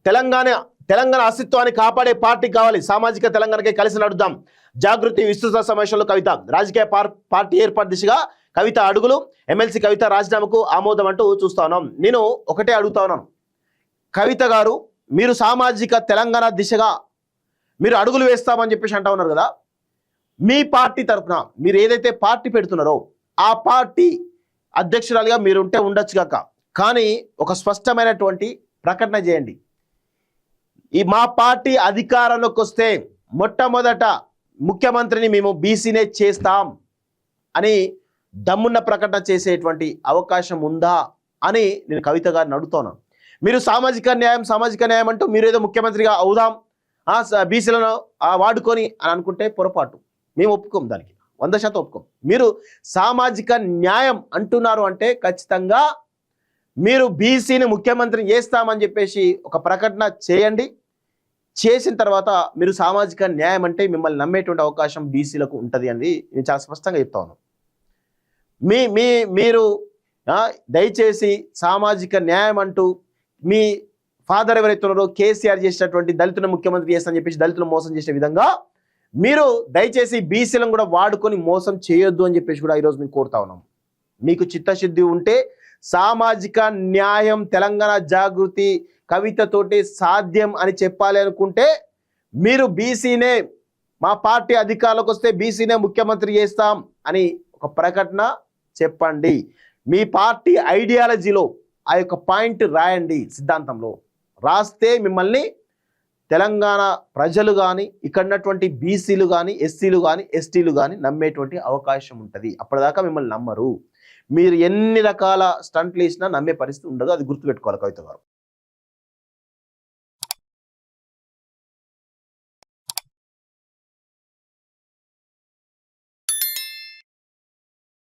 తెలంగాణ అస్తిత్వాన్ని కాపాడే పార్టీ కావాలి, సామాజిక తెలంగాణకే కలిసి నడుద్దాం, జాగృతి విస్తృత సమావేశంలో కవిత, రాజకీయ పార్టీ ఏర్పాటు దిశగా కవిత అడుగులు, ఎమ్మెల్సీ కవిత రాజీనామాకు ఆమోదం అంటూ చూస్తా ఉన్నాం. నేను ఒకటే అడుగుతా ఉన్నాను, కవిత గారు మీరు సామాజిక తెలంగాణ దిశగా మీరు అడుగులు వేస్తామని చెప్పేసి అంటా ఉన్నారు కదా, మీ పార్టీ తరఫున మీరు ఏదైతే పార్టీ పెడుతున్నారో ఆ పార్టీ అధ్యక్షురాలుగా మీరు ఉంటే ఉండొచ్చు కాక, కానీ ఒక స్పష్టమైనటువంటి ప్రకటన చేయండి. మా పార్టీ అధికారంలోకి వస్తే మొట్టమొదట ముఖ్యమంత్రిని మేము బీసీనే చేస్తాం అని దమ్మున్న ప్రకటన చేసేటువంటి అవకాశం ఉందా అని నేను కవిత గారిని అడుగుతాను. మీరు సామాజిక న్యాయం అంటూ మీరు ఏదో ముఖ్యమంత్రిగా అవుదాం, బీసీలను వాడుకొని అని అనుకుంటే పొరపాటు. మేము ఒప్పుకోం, దానికి 100% ఒప్పుకోం. మీరు సామాజిక న్యాయం అంటున్నారు అంటే ఖచ్చితంగా మీరు బీసీని ముఖ్యమంత్రిని చేస్తామని చెప్పేసి ఒక ప్రకటన చేయండి. చేసిన తర్వాత మీరు సామాజిక న్యాయం అంటే మిమ్మల్ని నమ్మేటువంటి అవకాశం బీసీలకు ఉంటుంది అని నేను చాలా స్పష్టంగా చెప్తా ఉన్నాను. మీరు దయచేసి సామాజిక న్యాయం అంటూ మీ ఫాదర్ ఎవరైతే ఉన్నారో కేసీఆర్ చేసినటువంటి దళితులను ముఖ్యమంత్రి చేస్తానని చెప్పేసి దళితులు మోసం చేసే విధంగా మీరు దయచేసి బీసీలను కూడా వాడుకొని మోసం చేయొద్దు అని చెప్పేసి కూడా ఈరోజు మేము కోరుతా ఉన్నాం. మీకు చిత్తశుద్ధి ఉంటే సామాజిక న్యాయం తెలంగాణ జాగృతి కవితతోటి సాధ్యం అని చెప్పాలి అనుకుంటే మీరు బీసీనే, మా పార్టీ అధికారంలోకి వస్తే బీసీనే ముఖ్యమంత్రి చేస్తాం అని ఒక ప్రకటన చెప్పండి. మీ పార్టీ ఐడియాలజీలో ఆ యొక్క పాయింట్ రాయండి, సిద్ధాంతంలో రాస్తే మిమ్మల్ని తెలంగాణ ప్రజలు కానీ ఇక్కడ ఉన్నటువంటి బీసీలు కానీ ఎస్సీలు కానీ ఎస్టీలు కానీ నమ్మేటువంటి అవకాశం ఉంటుంది. అప్పటిదాకా మిమ్మల్ని నమ్మరు. మీరు ఎన్ని రకాల స్టంట్లు వేసినా నమ్మే పరిస్థితి ఉండదు. అది గుర్తుపెట్టుకోవాలి కవిత గారు.